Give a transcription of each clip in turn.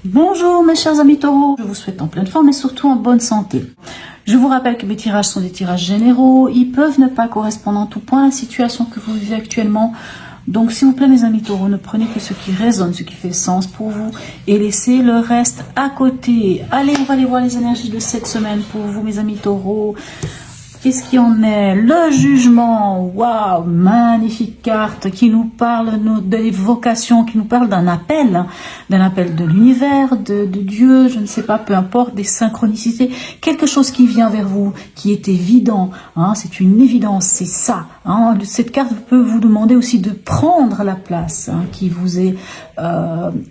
Bonjour mes chers amis taureaux, je vous souhaite en pleine forme et surtout en bonne santé. Je vous rappelle que mes tirages sont des tirages généraux, ils peuvent ne pas correspondre en tout point à la situation que vous vivez actuellement. Donc s'il vous plaît mes amis taureaux, ne prenez que ce qui résonne, ce qui fait sens pour vous et laissez le reste à côté. Allez, on va aller voir les énergies de cette semaine pour vous mes amis taureaux. Qu'est-ce qui en est? Le jugement, waouh, magnifique carte qui nous parle de l'évocation, qui nous parle d'un appel de l'univers, de Dieu, je ne sais pas, peu importe, des synchronicités, quelque chose qui vient vers vous, qui est évident, hein, c'est une évidence, c'est ça. Hein, cette carte peut vous demander aussi de prendre la place qui vous est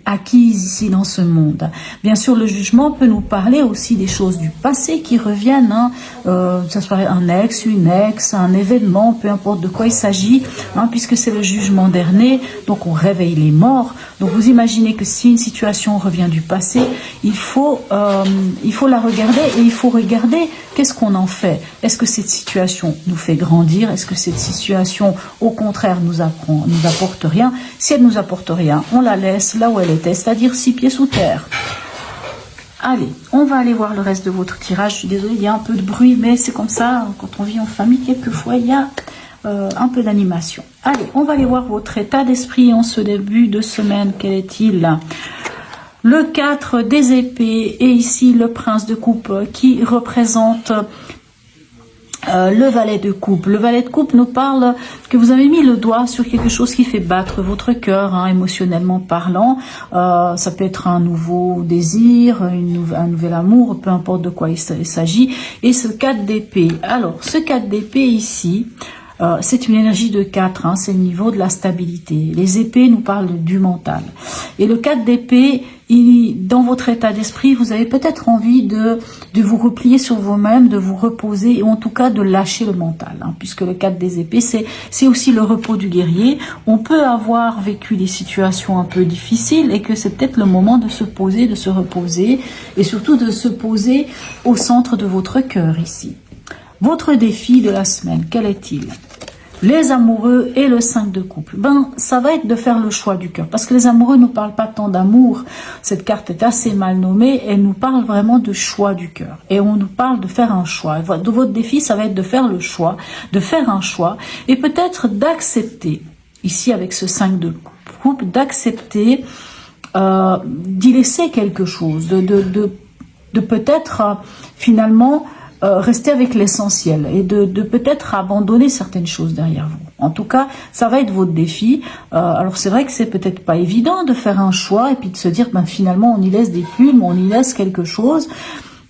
acquise ici dans ce monde. Bien sûr, le jugement peut nous parler aussi des choses du passé qui reviennent, ça soit un ex, une ex, un événement, peu importe de quoi il s'agit, puisque c'est le jugement dernier, donc on réveille les morts. Donc vous imaginez que si une situation revient du passé, il faut la regarder et il faut regarder qu'est-ce qu'on en fait. Est-ce que cette situation nous fait grandir? Est-ce que cette situation, au contraire, nous apporte rien? Si elle nous apporte rien, on la laisse là où elle était, c'est-à-dire 6 pieds sous terre. Allez, on va aller voir le reste de votre tirage. Je suis désolée, il y a un peu de bruit, mais c'est comme ça, quand on vit en famille, quelquefois, il y a un peu d'animation. Allez, on va aller voir votre état d'esprit en ce début de semaine. Quel est-il? Le 4 des épées et ici le prince de coupe qui représente le valet de coupe. Le valet de coupe nous parle que vous avez mis le doigt sur quelque chose qui fait battre votre cœur, émotionnellement parlant. Ça peut être un nouveau désir, un nouvel amour, peu importe de quoi il s'agit. Et ce 4 d'épée. Alors, ce 4 d'épée ici, c'est une énergie de 4, c'est le niveau de la stabilité. Les épées nous parlent du mental. Et le 4 d'épée, dans votre état d'esprit, vous avez peut-être envie de vous replier sur vous-même, de vous reposer, et en tout cas de lâcher le mental, puisque le 4 des épées, c'est aussi le repos du guerrier. On peut avoir vécu des situations un peu difficiles et que c'est peut-être le moment de se poser, de se reposer, et surtout de se poser au centre de votre cœur ici. Votre défi de la semaine, quel est-il? Les amoureux et le 5 de coupe. Ça va être de faire le choix du cœur. Parce que les amoureux ne nous parlent pas tant d'amour. Cette carte est assez mal nommée. Elle nous parle vraiment de choix du cœur. Et on nous parle de faire un choix. De votre défi, ça va être de faire le choix, de faire un choix. Et peut-être d'accepter, ici avec ce 5 de coupe, d'accepter d'y laisser quelque chose. De peut-être finalement rester avec l'essentiel et de peut-être abandonner certaines choses derrière vous. En tout cas, ça va être votre défi. Alors c'est vrai que c'est peut-être pas évident de faire un choix et puis de se dire finalement on y laisse des plumes, on y laisse quelque chose.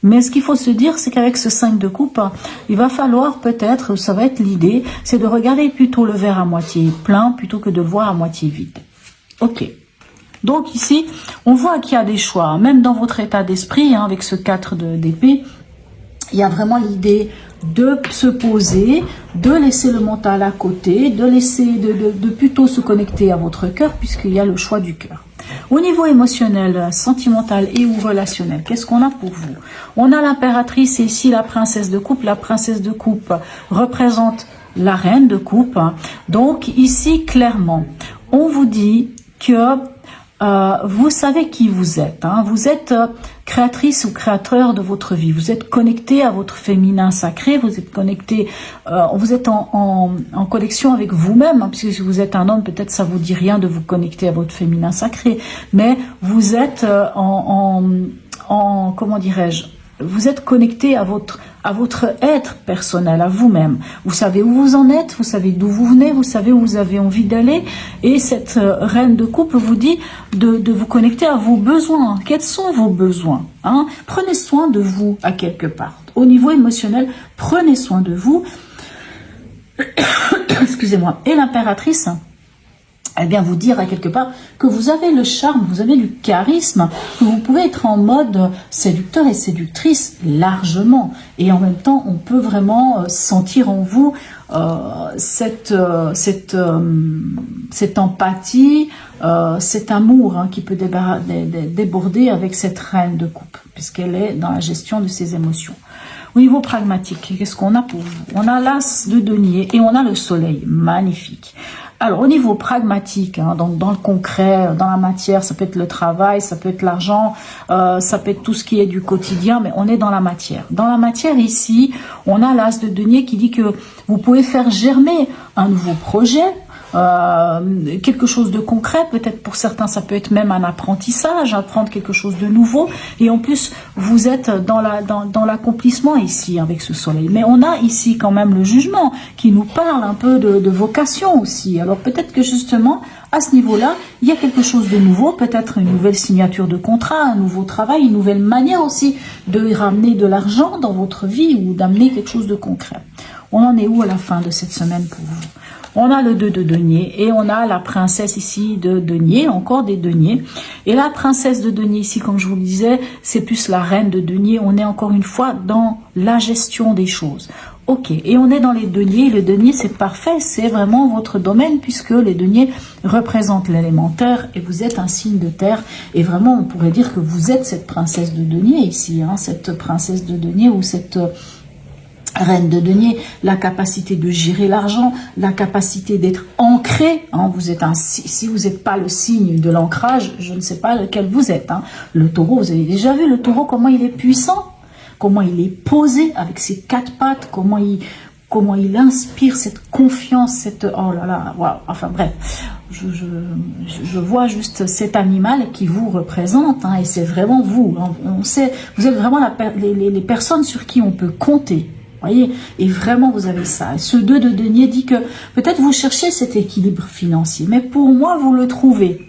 Mais ce qu'il faut se dire, c'est qu'avec ce 5 de coupe, il va falloir peut-être, ça va être l'idée, c'est de regarder plutôt le verre à moitié plein plutôt que de le voir à moitié vide. Ok. Donc ici, on voit qu'il y a des choix, même dans votre état d'esprit, avec ce 4 d'épée. Il y a vraiment l'idée de se poser, de laisser le mental à côté, de plutôt se connecter à votre cœur puisqu'il y a le choix du cœur. Au niveau émotionnel, sentimental et ou relationnel, qu'est-ce qu'on a pour vous? On a l'impératrice et ici la princesse de coupe. La princesse de coupe représente la reine de coupe. Donc ici, clairement, on vous dit que vous savez qui vous êtes. Vous êtes créatrice ou créateur de votre vie. Vous êtes connecté à votre féminin sacré. Vous êtes connecté, vous êtes en connexion avec vous-même. Puisque si vous êtes un homme, peut-être ça vous dit rien de vous connecter à votre féminin sacré. Mais vous êtes comment dirais-je, vous êtes connecté à votre être personnel, à vous-même. Vous savez où vous en êtes, vous savez d'où vous venez, vous savez où vous avez envie d'aller. Et cette reine de coupe vous dit de vous connecter à vos besoins. Quels sont vos besoins? Prenez soin de vous à quelque part. Au niveau émotionnel, prenez soin de vous. Excusez-moi. Et l'impératrice, elle vient vous dire à quelque part que vous avez le charme, vous avez du charisme, que vous pouvez être en mode séducteur et séductrice largement. Et en même temps, on peut vraiment sentir en vous cette empathie, cet amour qui peut déborder avec cette reine de coupe, puisqu'elle est dans la gestion de ses émotions. Au niveau pragmatique, qu'est-ce qu'on a pour vous? On a l'as de denier et on a le soleil, magnifique. Alors, au niveau pragmatique, hein, donc dans le concret, dans la matière, ça peut être le travail, ça peut être l'argent, ça peut être tout ce qui est du quotidien, mais on est dans la matière. Dans la matière, ici, on a l'as de denier qui dit que vous pouvez faire germer un nouveau projet, quelque chose de concret, peut-être pour certains ça peut être même un apprentissage, apprendre quelque chose de nouveau, et en plus vous êtes dans l'accomplissement ici avec ce soleil. Mais on a ici quand même le jugement qui nous parle un peu de vocation aussi. Alors peut-être que justement à ce niveau-là, il y a quelque chose de nouveau, peut-être une nouvelle signature de contrat, un nouveau travail, une nouvelle manière aussi de ramener de l'argent dans votre vie ou d'amener quelque chose de concret. On en est où à la fin de cette semaine pour vous? On a le 2 de denier et on a la princesse ici de denier, encore des deniers. Et la princesse de denier ici, comme je vous le disais, c'est plus la reine de denier. On est encore une fois dans la gestion des choses. Ok, et on est dans les deniers. Le denier, c'est parfait, c'est vraiment votre domaine puisque les deniers représentent l'élémentaire et vous êtes un signe de terre. Et vraiment, on pourrait dire que vous êtes cette princesse de denier ici, hein, cette princesse de denier ou cette reine de denier, la capacité de gérer l'argent, la capacité d'être ancré. Hein, vous êtes si vous n'êtes pas le signe de l'ancrage, je ne sais pas lequel vous êtes. Hein. Le taureau, vous avez déjà vu le taureau, comment il est puissant, comment il est posé avec ses 4 pattes, comment il inspire cette confiance, cette... Oh là là, wow. Enfin bref, je vois juste cet animal qui vous représente, hein, et c'est vraiment vous. Hein. On sait, vous êtes vraiment les personnes sur qui on peut compter. Voyez, et vraiment vous avez ça. Et ce 2 de denier dit que peut-être vous cherchez cet équilibre financier, mais pour moi vous le trouvez.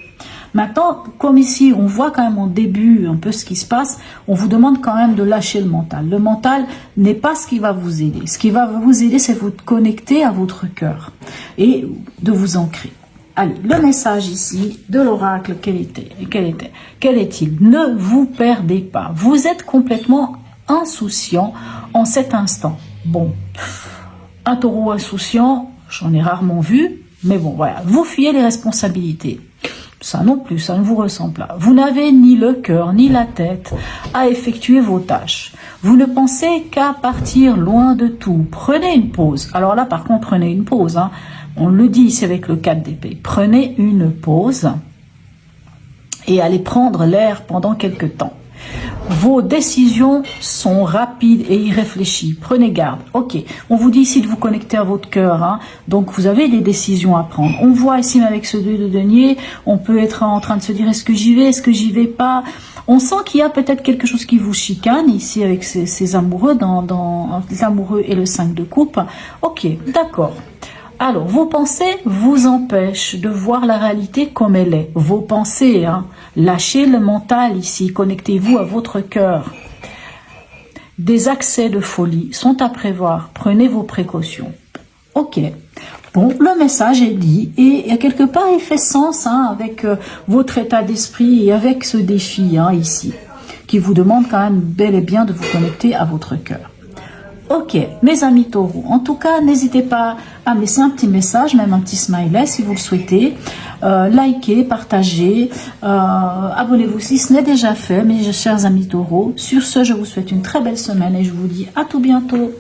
Maintenant, comme ici on voit quand même en début un peu ce qui se passe, on vous demande quand même de lâcher le mental. Le mental n'est pas ce qui va vous aider. Ce qui va vous aider, c'est vous connecter à votre cœur et de vous ancrer. Allez, le message ici de l'oracle, quel est-il? Ne vous perdez pas. Vous êtes complètement insouciant en cet instant. Bon, un taureau insouciant, j'en ai rarement vu, mais bon, voilà. Vous fuyez les responsabilités. Ça non plus, ça ne vous ressemble pas. Vous n'avez ni le cœur, ni la tête à effectuer vos tâches. Vous ne pensez qu'à partir loin de tout. Prenez une pause. Alors là, par contre, prenez une pause. Hein. On le dit ici avec le 4 d'épée. Prenez une pause et allez prendre l'air pendant quelque temps. Vos décisions sont rapides et irréfléchies. Prenez garde. Ok, on vous dit ici de vous connecter à votre cœur. Hein. Donc, vous avez des décisions à prendre. On voit ici avec ce 2 de denier, on peut être en train de se dire est-ce que j'y vais, est-ce que j'y vais pas. On sent qu'il y a peut-être quelque chose qui vous chicane ici avec ces amoureux, dans l'amoureux et le 5 de coupe. Ok, d'accord. Alors, vos pensées vous empêchent de voir la réalité comme elle est. Vos pensées, hein. Lâchez le mental ici, connectez-vous à votre cœur. Des accès de folie sont à prévoir, prenez vos précautions. Ok, bon, le message est dit et quelque part il fait sens, hein, avec votre état d'esprit et avec ce défi, hein, ici, qui vous demande quand même bel et bien de vous connecter à votre cœur. Ok, mes amis taureaux, en tout cas, n'hésitez pas à me laisser un petit message, même un petit smiley si vous le souhaitez. Likez, partagez, abonnez-vous si ce n'est déjà fait, mes chers amis taureaux. Sur ce, je vous souhaite une très belle semaine et je vous dis à tout bientôt.